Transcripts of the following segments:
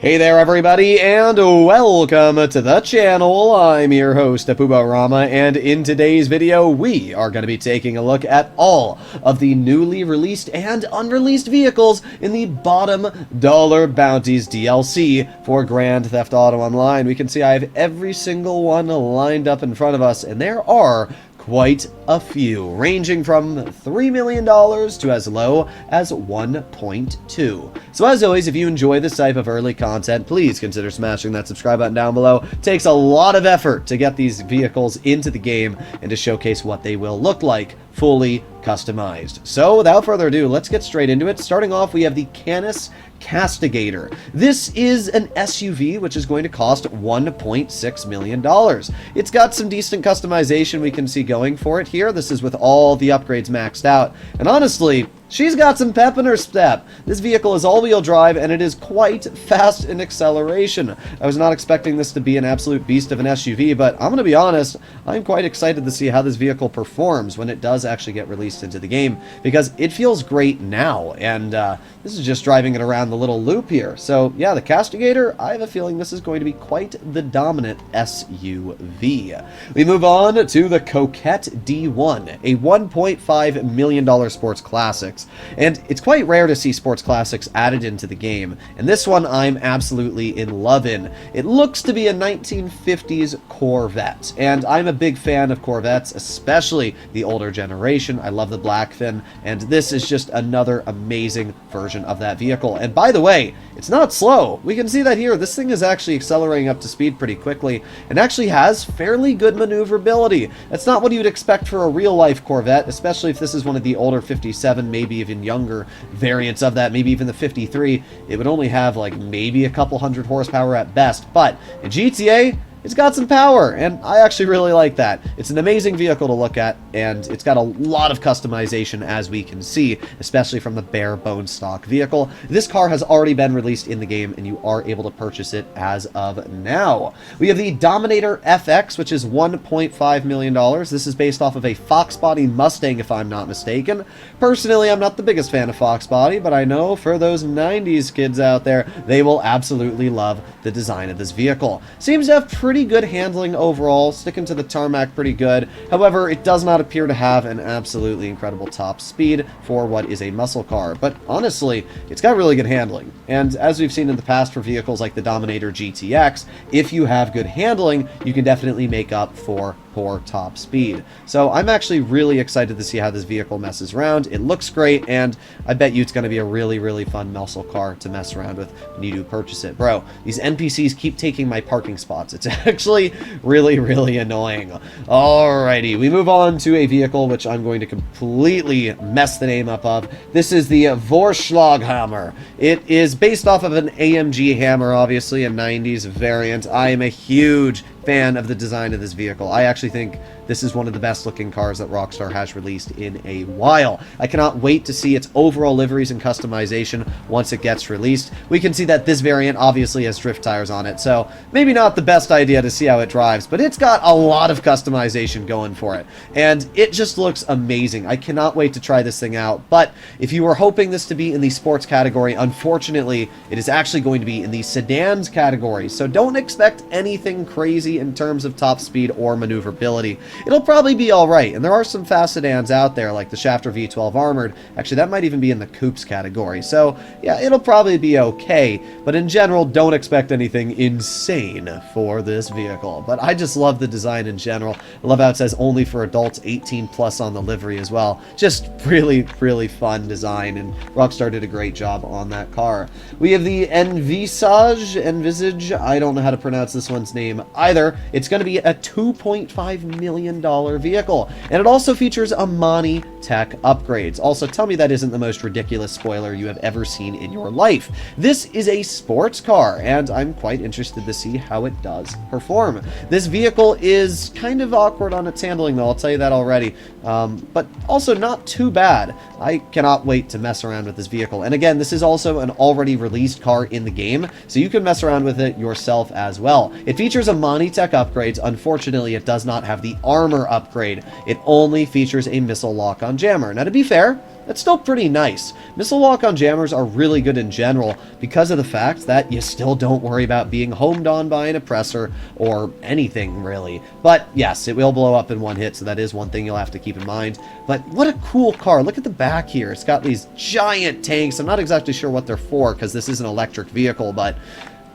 Hey there everybody, and welcome to the channel. I'm your host, Rama, and in today's video, we are going to be taking a look at all of the newly released and unreleased vehicles in the Bottom Dollar Bounties DLC for Grand Theft Auto Online. We can see I have every single one lined up in front of us, and there are quite a few, ranging from $3 million to as low as 1.2. So as always, if you enjoy this type of early content, please consider smashing that subscribe button down below. It takes a lot of effort to get these vehicles into the game and to showcase what they will look like fully customized. So without further ado, let's get straight into it. Starting off, we have the Canis Castigator. This is an SUV which is going to cost $1.6 million. It's got some decent customization we can see going for it here. This is with all the upgrades maxed out. And honestly, she's got some pep in her step. This vehicle is all-wheel drive, and it is quite fast in acceleration. I was not expecting this to be an absolute beast of an SUV, but I'm going to be honest, I'm quite excited to see how this vehicle performs when it does actually get released into the game, because it feels great now, and this is just driving it around the little loop here. So yeah, the Castigator, I have a feeling this is going to be quite the dominant SUV. We move on to the Coquette D1, a $1.5 million sports classic. And it's quite rare to see sports classics added into the game, and this one I'm absolutely in love in. It looks to be a 1950s Corvette, and I'm a big fan of Corvettes, especially the older generation. I love the black fin, and this is just another amazing version of that vehicle. And by the way, it's not slow. We can see that here. This thing is actually accelerating up to speed pretty quickly, and actually has fairly good maneuverability. That's not what you'd expect for a real-life Corvette, especially if this is one of the older 57, maybe even younger variants of that, maybe even the 53. It would only have like maybe a couple hundred horsepower at best, but in GTA, it's got some power, and I actually really like that. It's an amazing vehicle to look at, and it's got a lot of customization, as we can see, especially from the bare bones stock vehicle. This car has already been released in the game, and you are able to purchase it as of now. We have the Dominator FX, which is $1.5 million. This is based off of a Fox Body Mustang, if I'm not mistaken. Personally, I'm not the biggest fan of Fox Body, but I know for those 90s kids out there, they will absolutely love the design of this vehicle. Seems to have pretty good handling overall, sticking to the tarmac pretty good. However, it does not appear to have an absolutely incredible top speed for what is a muscle car, but honestly, it's got really good handling. And as we've seen in the past for vehicles like the Dominator GTX, if you have good handling, you can definitely make up for poor top speed. So I'm actually really excited to see how this vehicle messes around. It looks great, and I bet you it's going to be a really fun muscle car to mess around with when you do purchase it. Bro, these NPCs keep taking my parking spots. It's actually really annoying. Alrighty, we move on to a vehicle which I'm going to completely mess the name up of. This is the Vorschlag Hammer. It is based off of an AMG Hammer, obviously a 90s variant. I am a huge fan of the design of this vehicle. I actually think this is one of the best looking cars that Rockstar has released in a while. I cannot wait to see its overall liveries and customization once it gets released. We can see that this variant obviously has drift tires on it, so maybe not the best idea to see how it drives, but it's got a lot of customization going for it, and it just looks amazing. I cannot wait to try this thing out. But if you were hoping this to be in the sports category, unfortunately, it is actually going to be in the sedans category, so don't expect anything crazy in terms of top speed or maneuverability. It'll probably be alright, and there are some fast sedans out there, like the Shafter V12 Armored. Actually, that might even be in the coupes category, so yeah, it'll probably be okay, but in general, don't expect anything insane for this vehicle. But I just love the design in general. I love how it says only for adults 18 plus on the livery as well. Just really fun design, and Rockstar did a great job on that car. We have the envisage, I don't know how to pronounce this one's name either. It's going to be a $2.5 million vehicle, and it also features Amani tech upgrades. Also, tell me that isn't the most ridiculous spoiler you have ever seen in your life. This is a sports car, and I'm quite interested to see how it does perform. This vehicle is kind of awkward on its handling, though, I'll tell you that already, but also not too bad. I cannot wait to mess around with this vehicle. And again, this is also an already released car in the game, so you can mess around with it yourself as well. It features Amani Amani Tech upgrades. Unfortunately, it does not have the armor upgrade. It only features a missile lock-on jammer. Now, to be fair, that's still pretty nice. Missile lock-on jammers are really good in general because of the fact that you still don't worry about being homed on by an oppressor or anything, really. But yes, it will blow up in one hit, so that is one thing you'll have to keep in mind. But what a cool car. Look at the back here. It's got these giant tanks. I'm not exactly sure what they're for because this is an electric vehicle, but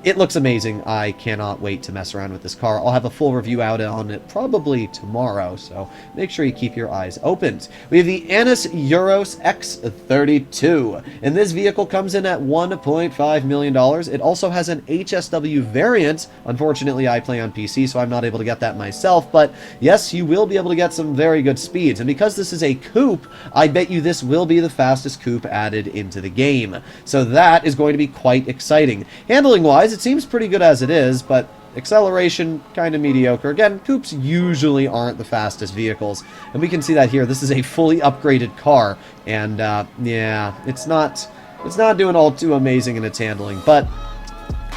it looks amazing. I cannot wait to mess around with this car. I'll have a full review out on it probably tomorrow, so make sure you keep your eyes opened. We have the enus Euros X32, and this vehicle comes in at $1.5 million. It also has an HSW variant. Unfortunately, I play on PC, so I'm not able to get that myself, but yes, you will be able to get some very good speeds, and because this is a coupe, I bet you this will be the fastest coupe added into the game. So that is going to be quite exciting. Handling-wise, it seems pretty good as it is, but acceleration, kind of mediocre. Again, coupes usually aren't the fastest vehicles, and we can see that here. This is a fully upgraded car, and yeah, it's not doing all too amazing in its handling, but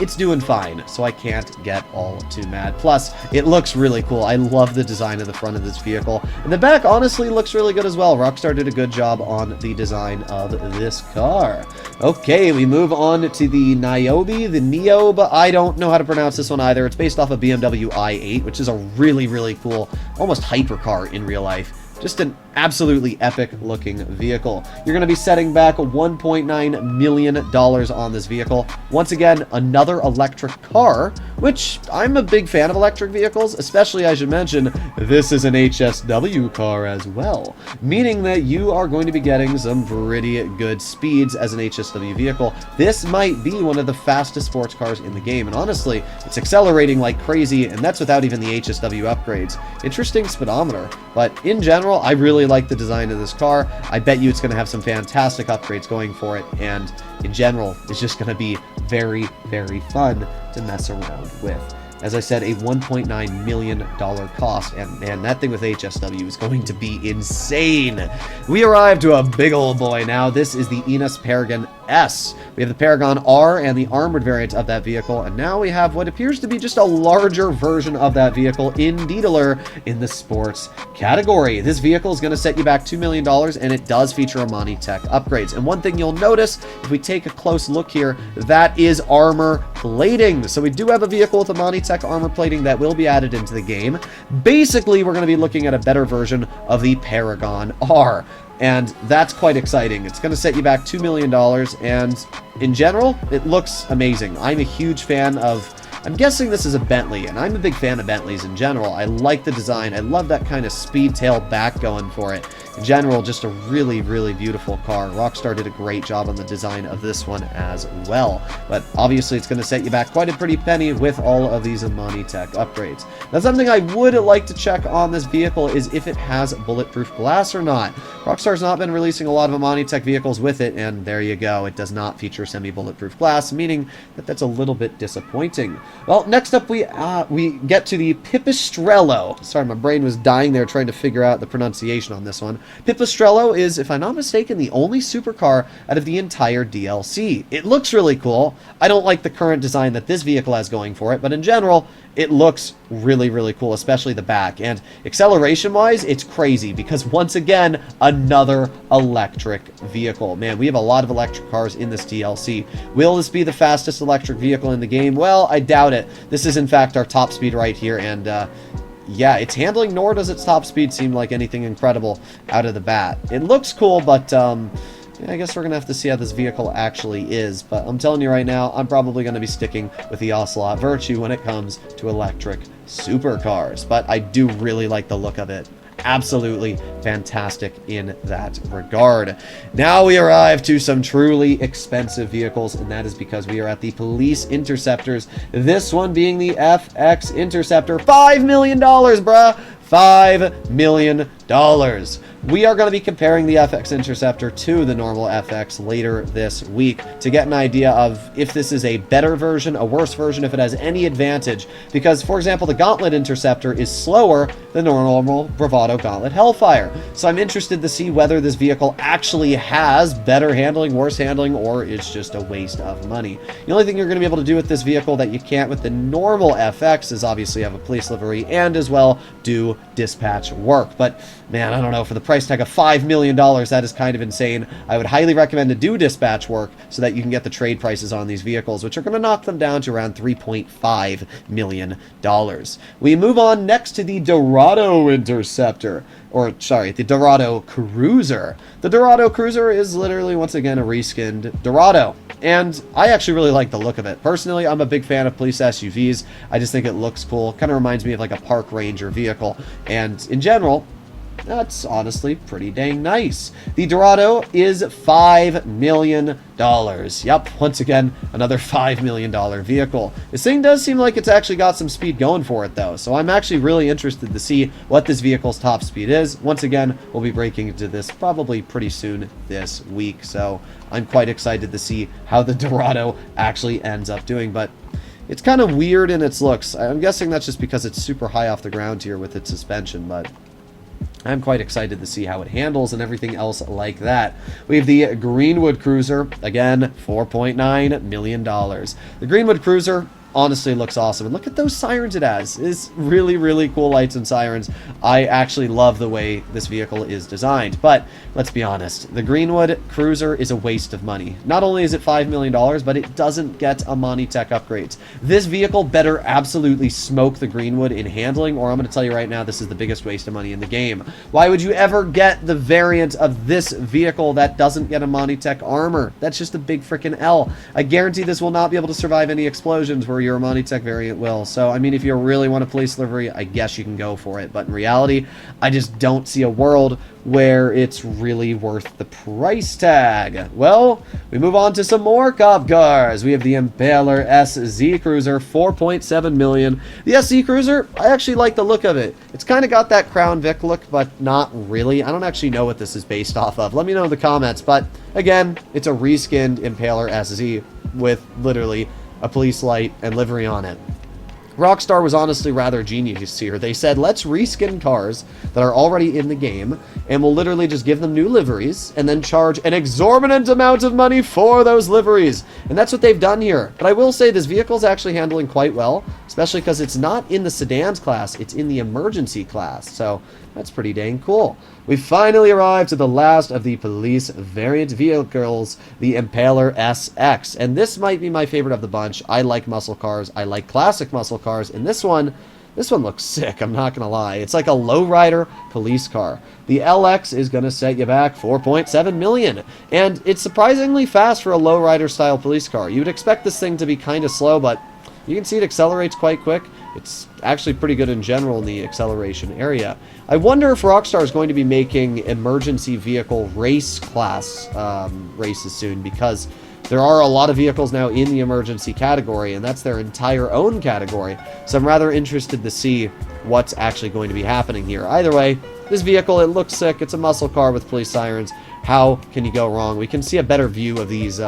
it's doing fine, so I can't get all too mad. Plus, it looks really cool. I love the design of the front of this vehicle. And the back, honestly, looks really good as well. Rockstar did a good job on the design of this car. Okay, we move on to the naobi, the naobi. I don't know how to pronounce this one either. It's based off a BMW i8, which is a really, really cool, almost hypercar in real life. Just an absolutely epic looking vehicle. You're going to be setting back $1.9 million on this vehicle. Once again, another electric car, which I'm a big fan of electric vehicles, especially, I should mention, this is an HSW car as well, meaning that you are going to be getting some pretty good speeds as an HSW vehicle. This might be one of the fastest sports cars in the game, and honestly, it's accelerating like crazy, and that's without even the HSW upgrades. Interesting speedometer, but in general, I really like the design of this car. I bet you it's going to have some fantastic upgrades going for it, and in general, it's just going to be very, very fun to mess around with. As I said, a $1.9 million cost, and man, that thing with HSW is going to be insane. We arrive to a big old boy now. This is the Enus Paragon S. We have the Paragon R and the armored variant of that vehicle, and now we have what appears to be just a larger version of that vehicle in Detailer in the sports category. This vehicle is going to set you back $2 million, and it does feature Amani Tech upgrades. And one thing you'll notice, if we take a close look here, that is armor plating. So we do have a vehicle with Amani Tech armor plating that will be added into the game. Basically, we're going to be looking at a better version of the Paragon R. And that's quite exciting. It's going to set you back $2 million, and in general, it looks amazing. I'm a huge fan of, I'm guessing this is a Bentley, and I'm a big fan of Bentleys in general. I like the design. I love that kind of speed tail back going for it. In general, just a really, really beautiful car. Rockstar did a great job on the design of this one as well. But obviously, it's going to set you back quite a pretty penny with all of these Amani Tech upgrades. Now, something I would like to check on this vehicle is if it has bulletproof glass or not. Rockstar's not been releasing a lot of Amani Tech vehicles with it, and there you go. It does not feature semi-bulletproof glass, meaning that that's a little bit disappointing. Well, next up, we get to the pipistrello. Sorry, my brain was dying there trying to figure out the pronunciation on this one. Pipistrello is, if I'm not mistaken, the only supercar out of the entire DLC. It looks really cool. I don't like the current design that this vehicle has going for it, but in general, it looks really, really cool, especially the back. And acceleration-wise, it's crazy because, once again, another electric vehicle. Man, we have a lot of electric cars in this DLC. Will this be the fastest electric vehicle in the game? Well, I doubt it. This is, in fact, our top speed right here, and yeah, its handling, nor does its top speed seem like anything incredible out of the bat. It looks cool, but yeah, I guess we're going to have to see how this vehicle actually is. But I'm telling you right now, I'm probably going to be sticking with the Ocelot Virtue when it comes to electric supercars. But I do really like the look of it. Absolutely fantastic in that regard. Now we arrive to some truly expensive vehicles, and that is because we are at the police interceptors. This one being the FX Interceptor. $5 million, bruh! $5 million. We are going to be comparing the FX Interceptor to the normal FX later this week to get an idea of if this is a better version, a worse version, if it has any advantage. Because, for example, the Gauntlet Interceptor is slower than the normal Bravado Gauntlet Hellfire. So I'm interested to see whether this vehicle actually has better handling, worse handling, or it's just a waste of money. The only thing you're going to be able to do with this vehicle that you can't with the normal FX is obviously have a police livery and as well do dispatch work. But man, I don't know, for the price tag of $5 million, that is kind of insane. I would highly recommend to do dispatch work so that you can get the trade prices on these vehicles, which are going to knock them down to around $3.5 million. We move on next to the Dorado Interceptor, or sorry, the Dorado Cruiser. The Dorado Cruiser is literally, once again, a reskinned Dorado. And I actually really like the look of it. Personally, I'm a big fan of police SUVs. I just think it looks cool. Kind of reminds me of like a park ranger vehicle. And in general, that's honestly pretty dang nice. The Dorado is $5 million. Yep, once again, another $5 million vehicle. This thing does seem like it's actually got some speed going for it, though. So I'm actually really interested to see what this vehicle's top speed is. Once again, we'll be breaking into this probably pretty soon this week. So I'm quite excited to see how the Dorado actually ends up doing. But it's kind of weird in its looks. I'm guessing that's just because it's super high off the ground here with its suspension, but I'm quite excited to see how it handles and everything else like that. We have the Greenwood Cruiser, again, $4.9 million. The Greenwood Cruiser honestly looks awesome. And look at those sirens it has. It's really, really cool lights and sirens. I actually love the way this vehicle is designed. But let's be honest, the Greenwood Cruiser is a waste of money. Not only is it $5 million, but it doesn't get Amani Tech upgrades. This vehicle better absolutely smoke the Greenwood in handling, or I'm going to tell you right now, this is the biggest waste of money in the game. Why would you ever get the variant of this vehicle that doesn't get Amani Tech armor? That's just a big freaking L. I guarantee this will not be able to survive any explosions where your Amani Tech variant will. So, I mean, if you really want a police livery, I guess you can go for it. But in reality, I just don't see a world where it's really worth the price tag. Well, we move on to some more cop cars. We have the Impaler SZ Cruiser, $4.7 million. The SZ Cruiser, I actually like the look of it. It's kind of got that Crown Vic look, but not really. I don't actually know what this is based off of. Let me know in the comments. But again, it's a reskinned Impaler SZ with literally a police light and livery on it. Rockstar was honestly rather genius here. They said, let's reskin cars that are already in the game, and we'll literally just give them new liveries, and then charge an exorbitant amount of money for those liveries. And that's what they've done here. But I will say this vehicle is actually handling quite well, especially because it's not in the sedans class, it's in the emergency class. So that's pretty dang cool. We finally arrived to the last of the police variant vehicles, the Impaler SX. And this might be my favorite of the bunch. I like muscle cars. I like classic muscle cars. And this one looks sick, I'm not going to lie. It's like a lowrider police car. The LX is going to set you back $4.7 million. And it's surprisingly fast for a lowrider style police car. You would expect this thing to be kind of slow, but you can see it accelerates quite quick. It's actually pretty good in general in the acceleration area. I wonder if Rockstar is going to be making emergency vehicle race class races soon, because there are a lot of vehicles now in the emergency category, and that's their entire own category. So I'm rather interested to see what's actually going to be happening here. Either way, this vehicle, it looks sick. It's a muscle car with police sirens. How can you go wrong? We can see a better view of these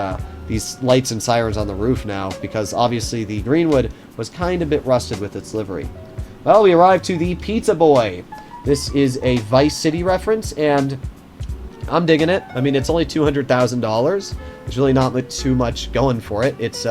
lights and sirens on the roof now, because obviously the Greenwood was kind of a bit rusted with its livery. Well, we arrived to the Pizza Boy. This is a Vice City reference, and I'm digging it. I mean, it's only $200,000. There's really not too much going for it. It's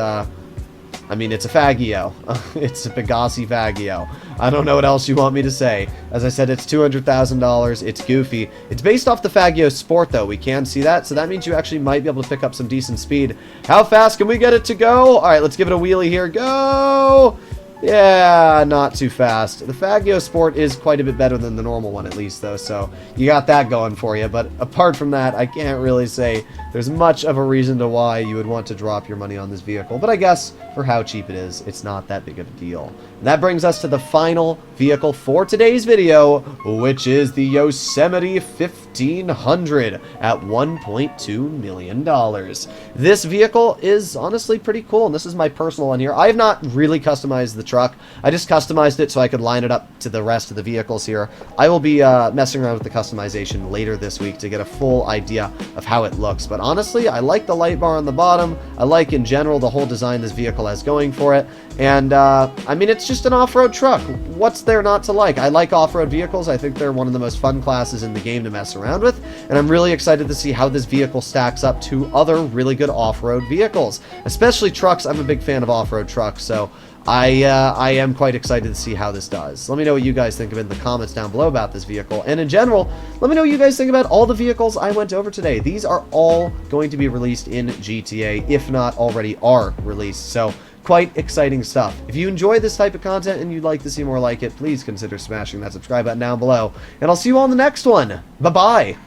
I mean, it's a Faggio. It's a Pegassi Faggio. I don't know what else you want me to say. As I said, it's $200,000. It's goofy. It's based off the Faggio Sport, though. We can see that, so that means you actually might be able to pick up some decent speed. How fast can we get it to go? All right, let's give it a wheelie here. Go! Yeah, not too fast. The Faggio Sport is quite a bit better than the normal one, at least, though, so you got that going for you. But apart from that, I can't really say there's much of a reason to why you would want to drop your money on this vehicle. But I guess for how cheap it is, it's not that big of a deal. And that brings us to the final vehicle for today's video, which is the Yosemite 1500 at $1.2 million. This vehicle is honestly pretty cool, and this is my personal one here. I have not really customized the truck. I just customized it so I could line it up to the rest of the vehicles here. I will be messing around with the customization later this week to get a full idea of how it looks. But honestly, I like the light bar on the bottom. I like, in general, the whole design this vehicle has going for it. And, I mean, it's just an off-road truck. What's there not to like? I like off-road vehicles. I think they're one of the most fun classes in the game to mess around with. And I'm really excited to see how this vehicle stacks up to other really good off-road vehicles. Especially trucks. I'm a big fan of off-road trucks, so I am quite excited to see how this does. Let me know what you guys think of it in the comments down below about this vehicle. And in general, let me know what you guys think about all the vehicles I went over today. These are all going to be released in GTA, if not already are released. So quite exciting stuff. If you enjoy this type of content and you'd like to see more like it, please consider smashing that subscribe button down below. And I'll see you all in the next one. Bye-bye.